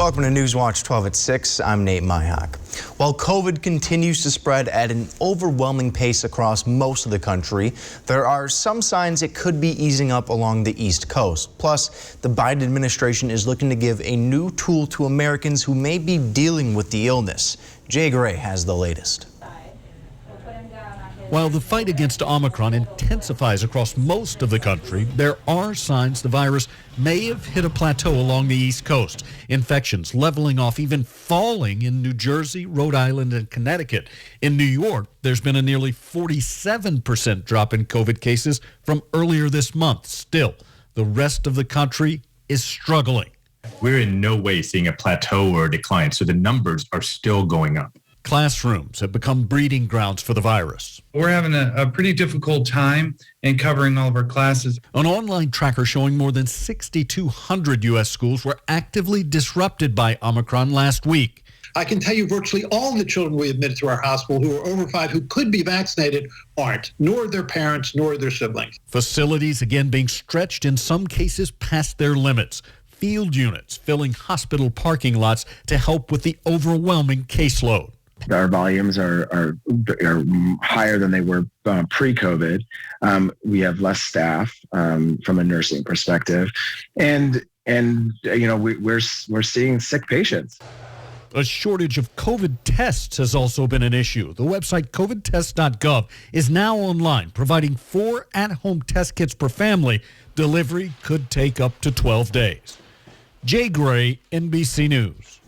Welcome to Newswatch 12 at 6. I'm Nate Myhock. While COVID continues to spread at an overwhelming pace across most of the country, there are some signs it could be easing up along the East Coast. Plus, the Biden administration is looking to give a new tool to Americans who may be dealing with the illness. Jay Gray has the latest. While the fight against Omicron intensifies across most of the country, there are signs the virus may have hit a plateau along the East Coast. Infections leveling off, even falling in New Jersey, Rhode Island, and Connecticut. In New York, there's been a nearly 47% drop in COVID cases from earlier this month. Still, the rest of the country is struggling. We're in no way seeing a plateau or a decline, so the numbers are still going up. Classrooms have become breeding grounds for the virus. We're having a pretty difficult time in covering all of our classes. An online tracker showing more than 6,200 U.S. schools were actively disrupted by Omicron last week. I can tell you virtually all the children we admit to our hospital who are over 5 who could be vaccinated aren't, nor their parents, nor their siblings. Facilities again being stretched, in some cases past their limits. Field units filling hospital parking lots to help with the overwhelming caseload. Our volumes are higher than they were pre-COVID. We have less staff from a nursing perspective, and you know we're seeing sick patients. A shortage of COVID tests has also been an issue. The website covidtest.gov is now online, providing 4 at-home test kits per family. Delivery could take up to 12 days. Jay Gray, NBC News.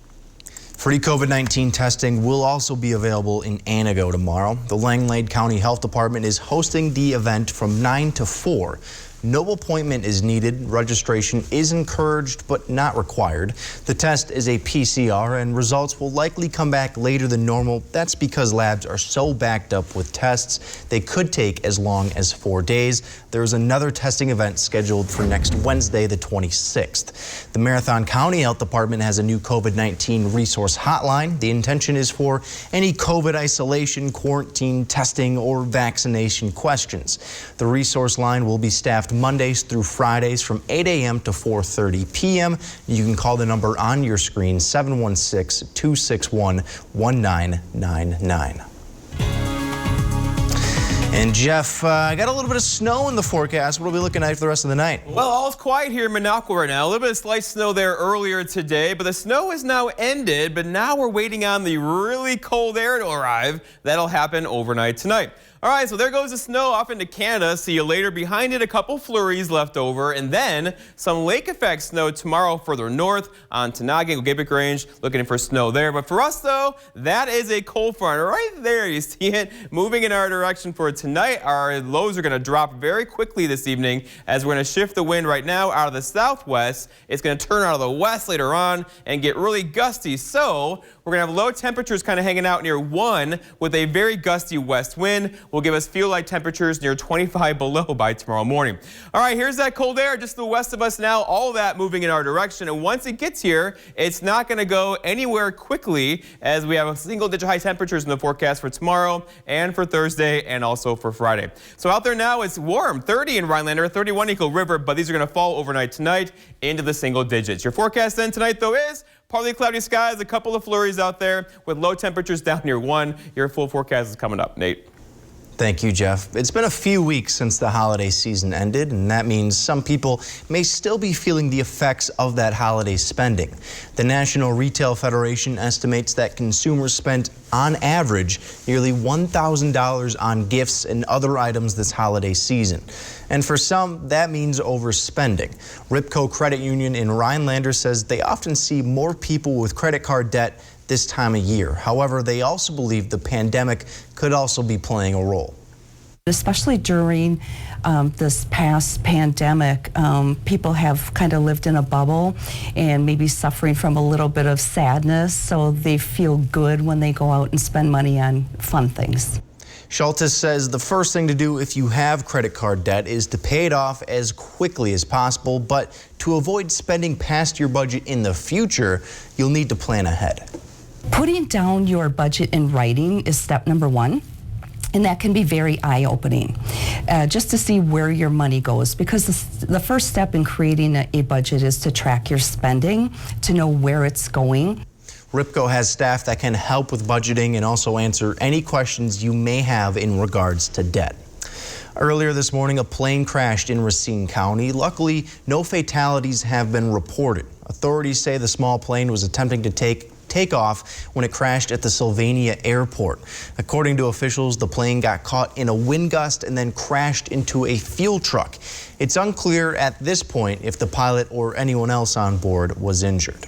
Free COVID-19 testing will also be available in Anago tomorrow. The Langlade County Health Department is hosting the event from 9 to 4. No appointment is needed. Registration is encouraged but not required. The test is a PCR and results will likely come back later than normal. That's because labs are so backed up with tests, they could take as long as 4 days. There's another testing event scheduled for next Wednesday, the 26th. The Marathon County Health Department has a new COVID-19 resource hotline. The intention is for any COVID isolation, quarantine, testing, or vaccination questions. The resource line will be staffed Mondays through Fridays from 8 a.m. to 4:30 p.m. You can call the number on your screen, 716-261-1999. And Jeff, I got a little bit of snow in the forecast. What are we looking at for the rest of the night? Well, all's quiet here in Minocqua right now. A little bit of slight snow there earlier today, but the snow is now ended. But now we're waiting on the really cold air to arrive. That'll happen overnight tonight. All right, so there goes the snow off into Canada. See you later. Behind it, a couple flurries left over, and then some lake effect snow tomorrow further north on Tenagin, Gogebic Range, looking for snow there. But for us, though, that is a cold front right there. You see it moving in our direction for tonight. Our lows are going to drop very quickly this evening as we're going to shift the wind right now out of the southwest. It's going to turn out of the west later on and get really gusty. So we're going to have low temperatures kind of hanging out near 1 with a very gusty west wind. Will give us feel-like temperatures near 25 below by tomorrow morning. All right, here's that cold air just to the west of us now. All that moving in our direction. And once it gets here, it's not going to go anywhere quickly as we have single-digit high temperatures in the forecast for tomorrow and for Thursday and also for Friday. So out there now, it's warm. 30 in Rhinelander, 31 Eagle River, but these are going to fall overnight tonight into the single digits. Your forecast then tonight, though, is partly cloudy skies, a couple of flurries out there with low temperatures down near 1. Your full forecast is coming up. Nate. Thank you, Jeff. It's been a few weeks since the holiday season ended, and that means some people may still be feeling the effects of that holiday spending. The National Retail Federation estimates that consumers spent, on average, nearly $1,000 on gifts and other items this holiday season. And for some, that means overspending. Ripco Credit Union in Rhinelander says they often see more people with credit card debt this time of year. However, they also believe the pandemic could also be playing a role. Especially during this past pandemic, people have kind of lived in a bubble and maybe suffering from a little bit of sadness, so they feel good when they go out and spend money on fun things. Schultes says the first thing to do if you have credit card debt is to pay it off as quickly as possible, but to avoid spending past your budget in the future, you'll need to plan ahead. Putting down your budget in writing is step number 1. And that can be very eye-opening, just to see where your money goes, because the first step in creating a budget is to track your spending, to know where it's going. Ripco has staff that can help with budgeting and also answer any questions you may have in regards to debt. Earlier this morning, a plane crashed in Racine County. Luckily, no fatalities have been reported. Authorities say the small plane was attempting to take off when it crashed at the Sylvania airport. According to officials, the plane got caught in a wind gust and then crashed into a fuel truck. It's unclear at this point if the pilot or anyone else on board was injured.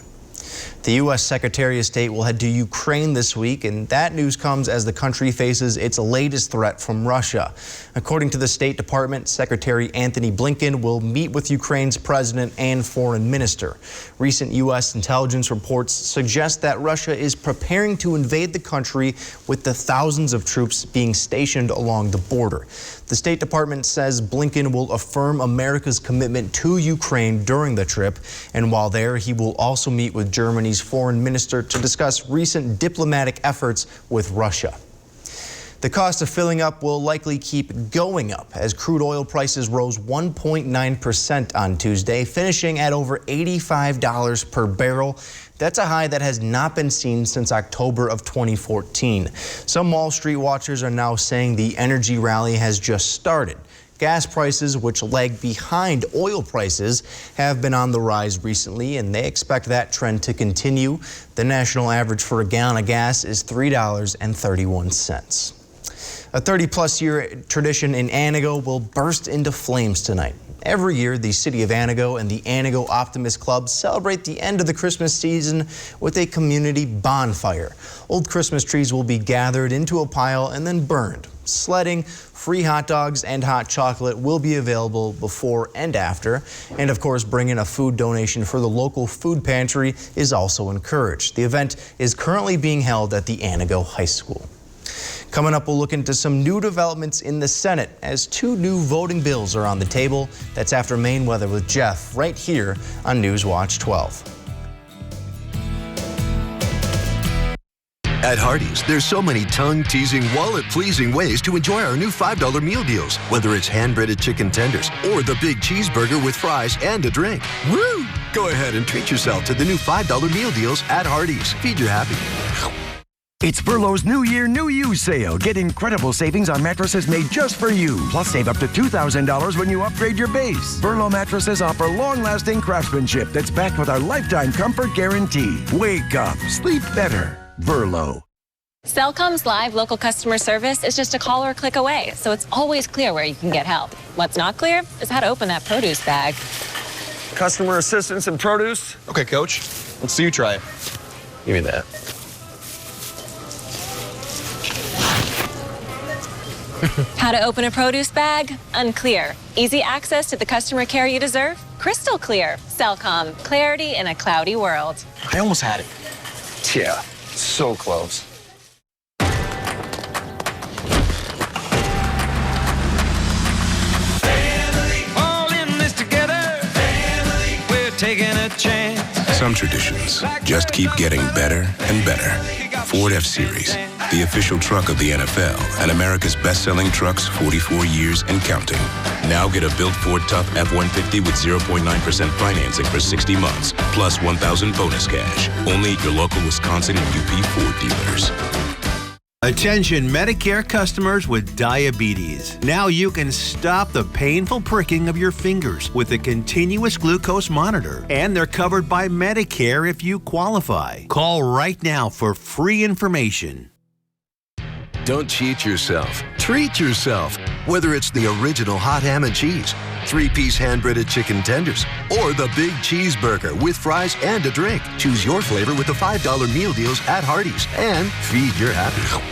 The U.S. Secretary of State will head to Ukraine this week, and that news comes as the country faces its latest threat from Russia. According to the State Department, Secretary Anthony Blinken will meet with Ukraine's president and foreign minister. Recent U.S. intelligence reports suggest that Russia is preparing to invade the country with the thousands of troops being stationed along the border. The State Department says Blinken will affirm America's commitment to Ukraine during the trip, and while there, he will also meet with Germany's foreign minister to discuss recent diplomatic efforts with Russia. The cost of filling up will likely keep going up as crude oil prices rose 1.9% on Tuesday, finishing at over $85 per barrel. That's a high that has not been seen since October of 2014. Some Wall Street watchers are now saying the energy rally has just started. Gas prices, which lag behind oil prices, have been on the rise recently, and they expect that trend to continue. The national average for a gallon of gas is $3.31. A 30-plus year tradition in Anago will burst into flames tonight. Every year, the City of Anago and the Anago Optimist Club celebrate the end of the Christmas season with a community bonfire. Old Christmas trees will be gathered into a pile and then burned. Sledding, free hot dogs, and hot chocolate will be available before and after. And of course, bringing a food donation for the local food pantry is also encouraged. The event is currently being held at the Anago High School. Coming up, we'll look into some new developments in the Senate as 2 new voting bills are on the table. That's after Maine weather with Jeff right here on Newswatch 12. At Hardee's, there's so many tongue-teasing, wallet-pleasing ways to enjoy our new $5 meal deals, whether it's hand-breaded chicken tenders or the big cheeseburger with fries and a drink. Woo! Go ahead and treat yourself to the new $5 meal deals at Hardee's. Feed your happy. It's Burlow's New Year, New You sale. Get incredible savings on mattresses made just for you. Plus, save up to $2,000 when you upgrade your base. Burlow mattresses offer long-lasting craftsmanship that's backed with our lifetime comfort guarantee. Wake up. Sleep better. Burlow. Cellcom's live local customer service is just a call or click away, so it's always clear where you can get help. What's not clear is how to open that produce bag. Customer assistance and produce? Okay, coach. Let's see you try it. Give me that. How to open a produce bag? Unclear. Easy access to the customer care you deserve? Crystal clear. Cellcom. Clarity in a cloudy world. I almost had it. Yeah, so close. Family, all in this together. Family, we're taking a chance. Some traditions just keep getting better and better. Ford F-Series, the official truck of the NFL and America's best-selling trucks 44 years and counting. Now get a built Ford Tough F-150 with 0.9% financing for 60 months, plus $1,000 bonus cash. Only at your local Wisconsin and UP Ford dealers. Attention Medicare customers with diabetes. Now you can stop the painful pricking of your fingers with a continuous glucose monitor. And they're covered by Medicare if you qualify. Call right now for free information. Don't cheat yourself. Treat yourself. Whether it's the original hot ham and cheese, 3-piece hand-breaded chicken tenders, or the big cheeseburger with fries and a drink. Choose your flavor with the $5 meal deals at Hardee's and feed your happy.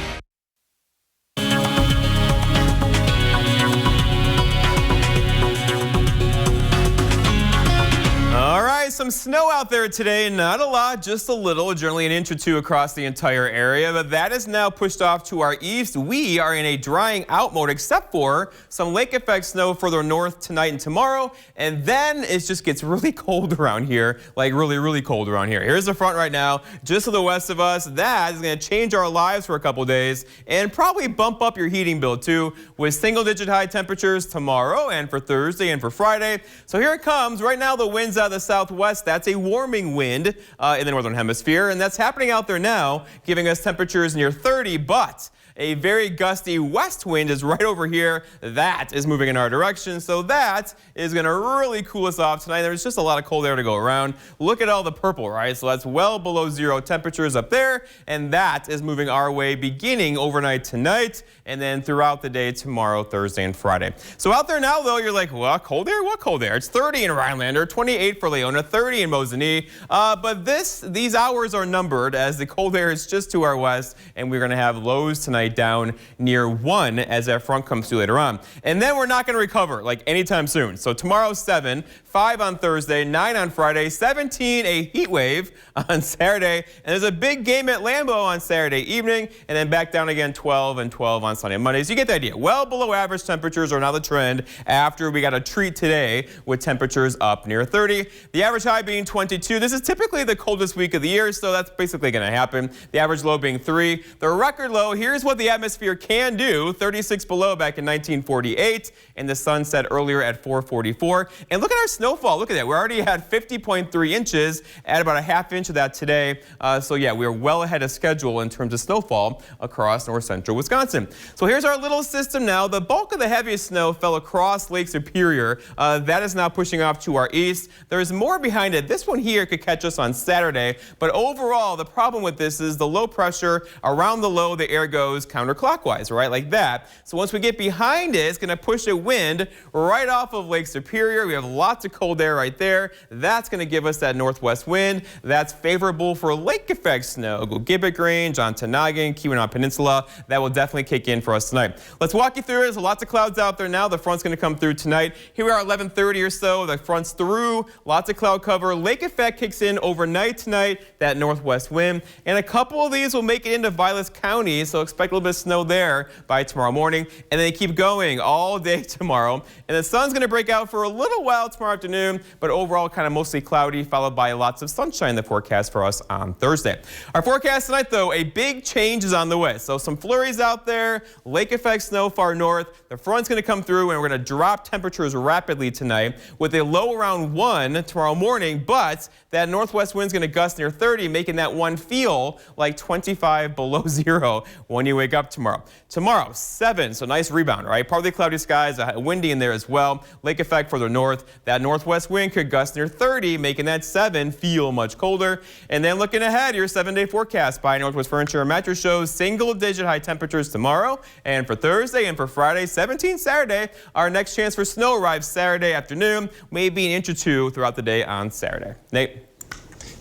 All right, so some snow out there today. Not a lot, just a little, generally an inch or two across the entire area, but that is now pushed off to our east. We are in a drying out mode, except for some lake effect snow further north tonight and tomorrow, and then it just gets really cold around here, like really, really cold around here. Here's the front right now, just to the west of us. That is going to change our lives for a couple days and probably bump up your heating bill too, with single-digit high temperatures tomorrow and for Thursday and for Friday. So here it comes. Right now, the wind's out of the southwest. That's a warming wind in the northern hemisphere, and that's happening out there now, giving us temperatures near 30, but a very gusty west wind is right over here. That is moving in our direction, so that is going to really cool us off tonight. There's just a lot of cold air to go around. Look at all the purple, right? So that's well below zero temperatures up there, and that is moving our way beginning overnight tonight and then throughout the day tomorrow, Thursday, and Friday. So out there now, though, you're like, well, cold air? What cold air? It's 30 in Rhinelander, 28 for Leona, 30 in Mosinee. But these hours are numbered as the cold air is just to our west, and we're going to have lows tonight down near 1 as that front comes through later on. And then we're not going to recover like anytime soon. So tomorrow 7, 5 on Thursday, 9 on Friday, 17 a heat wave on Saturday, and there's a big game at Lambeau on Saturday evening, and then back down again 12 and 12 on Sunday and Monday. So you get the idea. Well below average temperatures are now the trend after we got a treat today with temperatures up near 30. The average high being 22. This is typically the coldest week of the year, so that's basically going to happen. The average low being 3. The record low, here's what the atmosphere can do. 36 below back in 1948, and the sun set earlier at 4:44. And look at our snowfall. Look at that. We already had 50.3 inches, add about a half inch of that today. So yeah, we are well ahead of schedule in terms of snowfall across north central Wisconsin. So here's our little system now. The bulk of the heaviest snow fell across Lake Superior. That is now pushing off to our east. There's more behind it. This one here could catch us on Saturday, but overall, the problem with this is the low pressure around the low, the air goes counterclockwise, right, like that. So once we get behind it, it's going to push a wind right off of Lake Superior. We have lots of cold air right there. That's going to give us that northwest wind. That's favorable for lake effect snow. Gibbet Grange, Ontonagon, Keweenaw Peninsula. That will definitely kick in for us tonight. Let's walk you through it. There's lots of clouds out there now. The front's going to come through tonight. Here we are 11:30 or so. The front's through. Lots of cloud cover. Lake effect kicks in overnight tonight. That northwest wind. And a couple of these will make it into Vilas County, so expect a little bit of snow there by tomorrow morning. And they keep going all day tomorrow. And the sun's going to break out for a little while tomorrow afternoon, but overall kind of mostly cloudy, followed by lots of sunshine in the forecast for us on Thursday. Our forecast tonight, though, a big change is on the way. So some flurries out there, lake effect snow far north. The front's going to come through, and we're going to drop temperatures rapidly tonight with a low around 1 tomorrow morning, but that northwest wind's going to gust near 30, making that one feel like 25 below zero when you wake up tomorrow. Tomorrow, 7, so nice rebound, right? Partly cloudy skies, windy in there as well. Lake effect further north. That northwest wind could gust near 30, making that 7 feel much colder. And then looking ahead, your 7-day forecast by Northwest Furniture and Mattress shows single-digit high temperatures tomorrow, and for Thursday and for Friday, 17 Saturday. Our next chance for snow arrives Saturday afternoon, maybe an inch or 2 throughout the day on Saturday. Nate.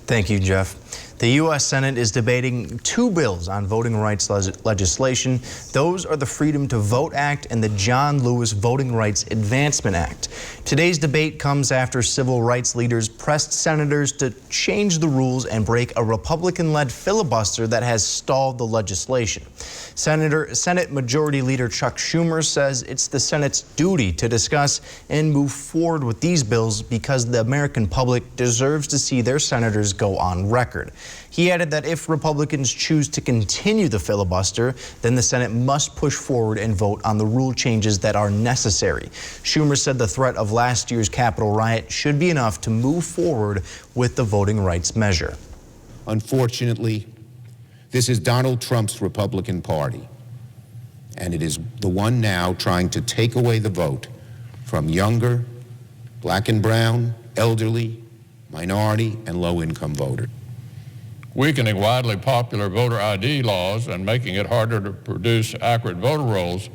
Thank you, Jeff. The U.S. Senate is debating 2 bills on voting rights legislation. Those are the Freedom to Vote Act and the John Lewis Voting Rights Advancement Act. Today's debate comes after civil rights leaders pressed senators to change the rules and break a Republican-led filibuster that has stalled the legislation. Senate Majority Leader Chuck Schumer says it's the Senate's duty to discuss and move forward with these bills because the American public deserves to see their senators go on record. He added that if Republicans choose to continue the filibuster, then the Senate must push forward and vote on the rule changes that are necessary. Schumer said the threat of last year's Capitol riot should be enough to move forward with the voting rights measure. Unfortunately, this is Donald Trump's Republican Party, and it is the one now trying to take away the vote from younger, black and brown, elderly, minority, and low-income voters. Weakening widely popular voter ID laws and making it harder to produce accurate voter rolls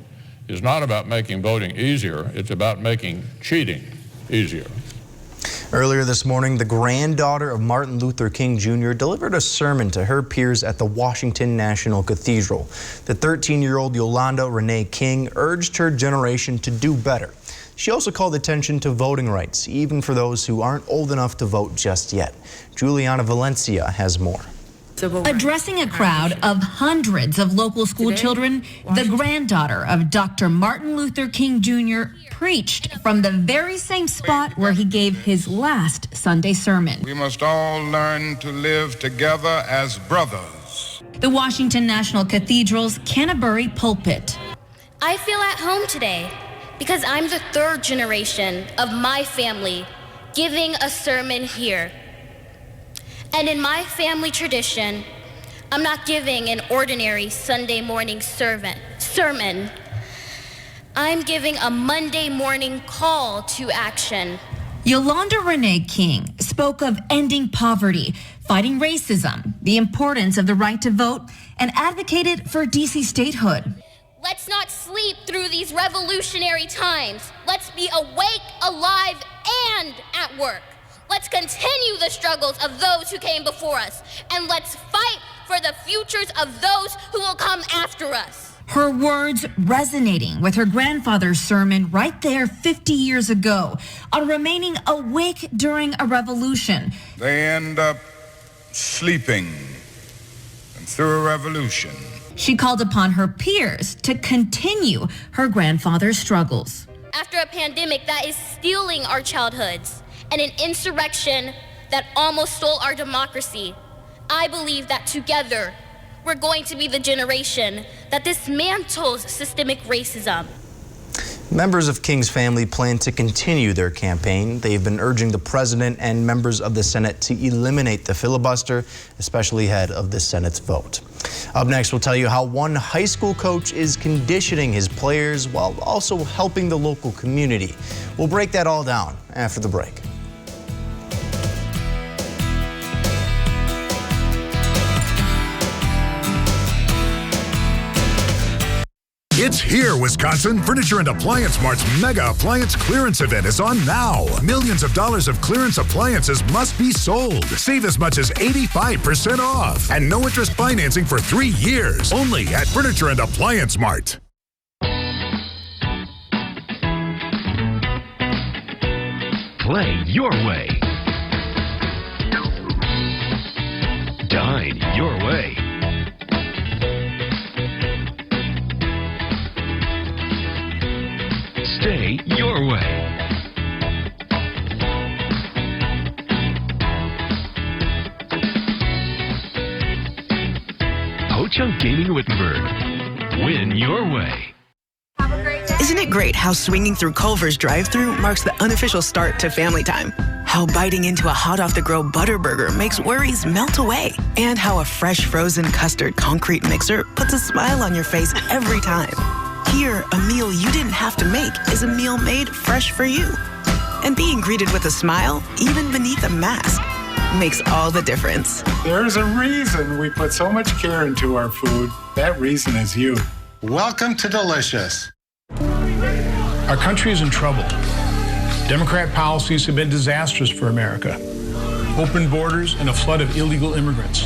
is not about making voting easier, it's about making cheating easier. Earlier this morning, the granddaughter of Martin Luther King Jr. delivered a sermon to her peers at the Washington National Cathedral. The 13-year-old Yolanda Renee King urged her generation to do better. She also called attention to voting rights, even for those who aren't old enough to vote just yet. Juliana Valencia has more. Addressing a crowd of hundreds of local school children, the granddaughter of Dr. Martin Luther King Jr. preached from the very same spot where he gave his last Sunday sermon. We must all learn to live together as brothers. The Washington National Cathedral's Canterbury pulpit. I feel at home today because I'm the third generation of my family giving a sermon here. And in my family tradition, I'm not giving an ordinary Sunday morning sermon. I'm giving a Monday morning call to action. Yolanda Renee King spoke of ending poverty, fighting racism, the importance of the right to vote, and advocated for DC statehood. Let's not sleep through these revolutionary times. Let's be awake, alive, and at work. Let's continue the struggles of those who came before us, and let's fight for the futures of those who will come after us. Her words resonating with her grandfather's sermon right there 50 years ago on remaining awake during a revolution. They end up sleeping, and through a revolution. She called upon her peers to continue her grandfather's struggles. After a pandemic that is stealing our childhoods, and an insurrection that almost stole our democracy, I believe that together we're going to be the generation that dismantles systemic racism. Members of King's family plan to continue their campaign. They've been urging the president and members of the Senate to eliminate the filibuster, especially ahead of the Senate's vote. Up next, we'll tell you how one high school coach is conditioning his players while also helping the local community. We'll break that all down after the break. It's here, Wisconsin. Furniture and Appliance Mart's Mega Appliance Clearance Event is on now. Millions of dollars of clearance appliances must be sold. Save as much as 85% off. And no interest financing for 3 years. Only at Furniture and Appliance Mart. Play your way. Dine your way. Stay your way. Ho-Chunk Gaming Wittenberg. Win your way. Isn't it great how swinging through Culver's drive-thru marks the unofficial start to family time? How biting into a hot-off-the-grill Butterburger makes worries melt away? And how a fresh frozen custard concrete mixer puts a smile on your face every time? Here, a meal you didn't have to make is a meal made fresh for you. And being greeted with a smile, even beneath a mask, makes all the difference. There's a reason we put so much care into our food. That reason is you. Welcome to Delicious. Our country is in trouble. Democrat policies have been disastrous for America. Open borders and a flood of illegal immigrants.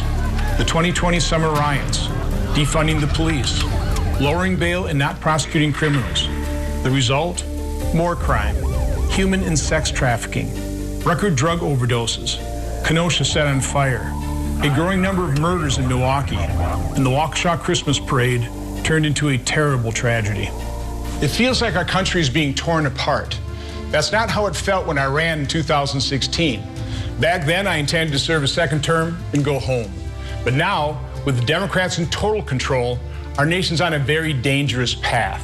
The 2020 summer riots, defunding the police, lowering bail and not prosecuting criminals. The result? More crime, human and sex trafficking, record drug overdoses, Kenosha set on fire, a growing number of murders in Milwaukee, and the Waukesha Christmas Parade turned into a terrible tragedy. It feels like our country is being torn apart. That's not how it felt when I ran in 2016. Back then, I intended to serve a second term and go home. But now, with the Democrats in total control, our nation's on a very dangerous path.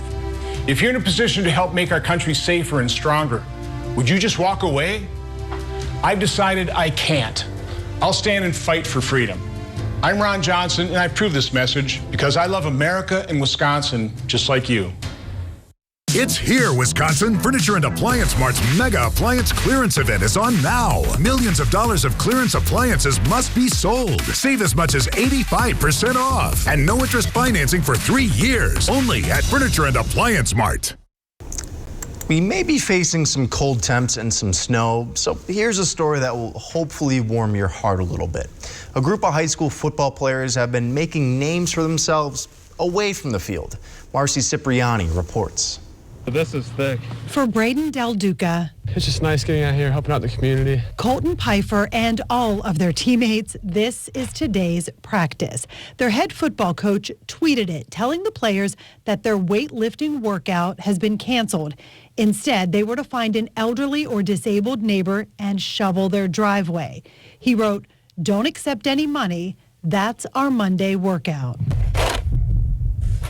If you're in a position to help make our country safer and stronger, would you just walk away? I've decided I can't. I'll stand and fight for freedom. I'm Ron Johnson, and I approve this message because I love America and Wisconsin just like you. It's here, Wisconsin. Furniture and Appliance Mart's Mega Appliance Clearance Event is on now. Millions of dollars of clearance appliances must be sold. Save as much as 85% off. And no interest financing for 3 years. Only at Furniture and Appliance Mart. We may be facing some cold temps and some snow, so here's a story that will hopefully warm your heart a little bit. A group of high school football players have been making names for themselves away from the field. Marcy Cipriani reports. This is thick. For Braden Del Duca, It's just nice getting out here, helping out the community. Colton Pfeiffer, and all of their teammates, this is today's practice. Their head football coach tweeted it, telling the players that their weightlifting workout has been canceled. Instead, they were to find an elderly or disabled neighbor and shovel their driveway. He wrote, "Don't accept any money. That's our Monday workout."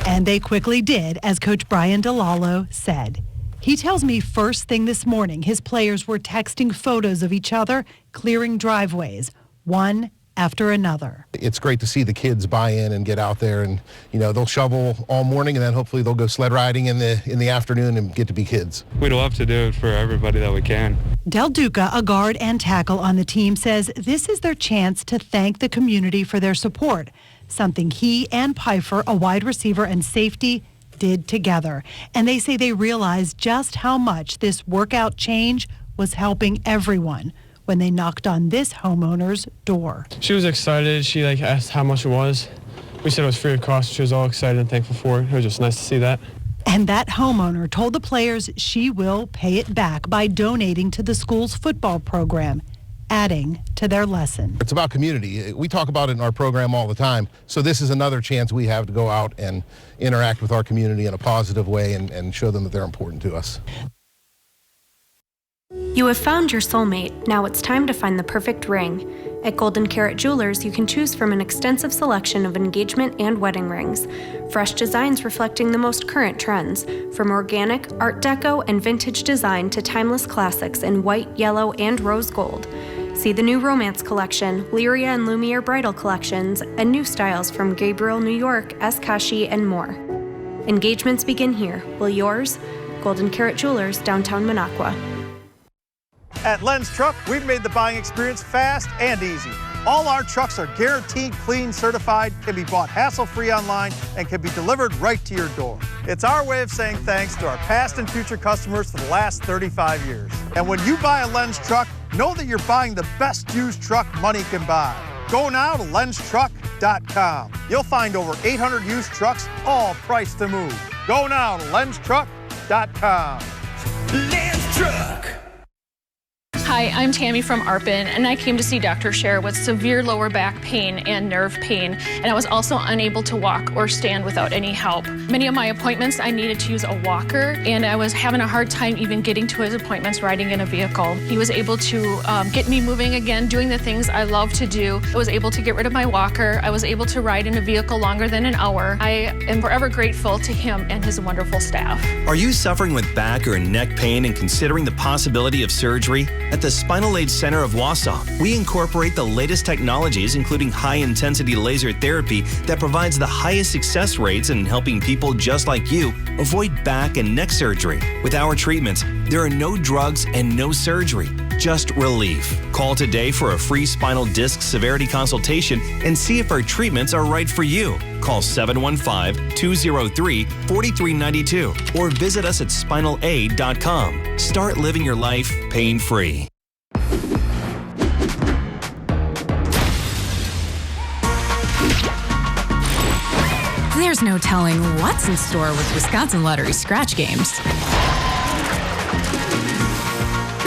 And they quickly did, as Coach Brian DeLallo said. He tells me first thing this morning, his players were texting photos of each other clearing driveways, one after another. It's great to see the kids buy in and get out there, and they'll shovel all morning, and then hopefully they'll go sled riding in the afternoon and get to be kids. We'd love to do it for everybody that we can. Del Duca, a guard and tackle on the team, says this is their chance to thank the community for their support, something he and Pfeiffer, a wide receiver and safety, did together. And they say they realized just how much this workout change was helping everyone when they knocked on this homeowner's door. She was excited. She asked how much it was. We said it was free of cost. She was all excited and thankful for it. It was just nice to see that. And that homeowner told the players she will pay it back by donating to the school's football program, adding to their lesson. It's about community. We talk about it in our program all the time. So this is another chance we have to go out and interact with our community in a positive way and show them that they're important to us. You have found your soulmate. Now it's time to find the perfect ring. At Golden Carrot Jewelers, you can choose from an extensive selection of engagement and wedding rings. Fresh designs reflecting the most current trends, from organic, art deco, and vintage design to timeless classics in white, yellow, and rose gold. See the new Romance Collection, Lyria and Lumiere Bridal Collections, and new styles from Gabriel, New York, S. Kashi, and more. Engagements begin here. Will yours? Golden Carrot Jewelers, downtown Minocqua. At Len's Truck, we've made the buying experience fast and easy. All our trucks are guaranteed clean, certified, can be bought hassle-free online, and can be delivered right to your door. It's our way of saying thanks to our past and future customers for the last 35 years. And when you buy a Len's Truck, know that you're buying the best used truck money can buy. Go now to lenstruck.com. You'll find over 800 used trucks, all priced to move. Go now to lenstruck.com. Len's Truck. Hi, I'm Tammy from Arpin, and I came to see Dr. Scher with severe lower back pain and nerve pain, and I was also unable to walk or stand without any help. Many of my appointments, I needed to use a walker, and I was having a hard time even getting to his appointments riding in a vehicle. He was able to get me moving again, doing the things I love to do. I was able to get rid of my walker. I was able to ride in a vehicle longer than an hour. I am forever grateful to him and his wonderful staff. Are you suffering with back or neck pain and considering the possibility of surgery? At the Spinal Aid Center of Wausau, we incorporate the latest technologies, including high-intensity laser therapy that provides the highest success rates in helping people just like you avoid back and neck surgery. With our treatments, there are no drugs and no surgery, just relief. Call today for a free spinal disc severity consultation and see if our treatments are right for you. Call 715-203-4392 or visit us at spinalaid.com. Start living your life pain-free. There's no telling what's in store with Wisconsin Lottery scratch games.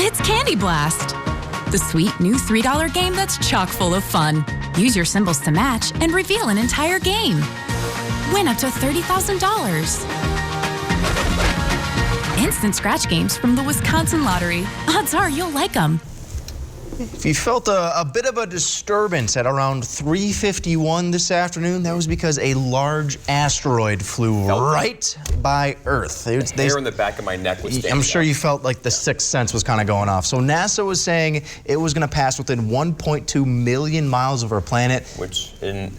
It's Candy Blast, the sweet new $3 game that's chock full of fun. Use your symbols to match and reveal an entire game. Win up to $30,000. Instant scratch games from the Wisconsin Lottery. Odds are you'll like them. If you felt a bit of a disturbance at around 3:51 this afternoon, that was because a large asteroid flew right by Earth. The hair in the back of my neck was standing I'm sure up. you felt like the sixth sense was kind of going off. So NASA was saying it was going to pass within 1.2 million miles of our planet. Which, in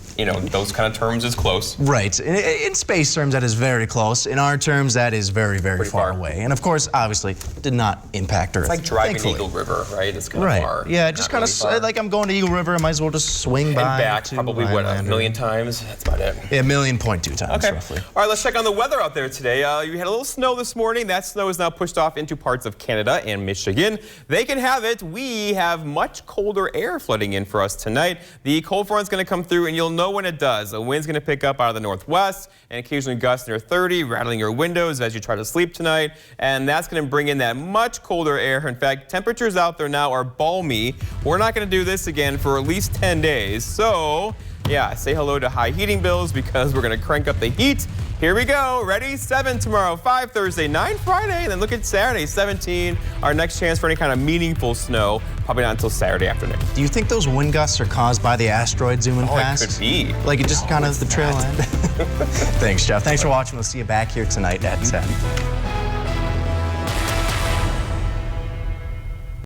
those kind of terms, is close. Right. In space terms, that is very close. In our terms, that is very, very far away. And of course, obviously, did not impact Earth. It's like driving thankfully. Eagle River, right? It's kind of far. Yeah, just kind of like I'm going to Eagle River. I might as well just swing by. And back to probably, what, Rhinelander. 1 million times? That's about it. Yeah, 1.2 million times, roughly. All right, let's check on the weather out there today. You had a little snow this morning. That snow is now pushed off into parts of Canada and Michigan. They can have it. We have much colder air flooding in for us tonight. The cold front's going to come through, and you'll know when it does. The wind's going to pick up out of the northwest and occasionally gust near 30, rattling your windows as you try to sleep tonight. And that's going to bring in that much colder air. In fact, temperatures out there now are balmy. We're not going to do this again for at least 10 days. So, yeah, say hello to high heating bills because we're going to crank up the heat. Here we go. Ready? 7 tomorrow, 5 Thursday, 9 Friday, and then look at Saturday, 17. Our next chance for any kind of meaningful snow, probably not until Saturday afternoon. Do you think those wind gusts are caused by the asteroid zooming past? It could be. Like it just kind of the trail end? Thanks, Jeff. Thanks for watching. We'll see you back here tonight at 10.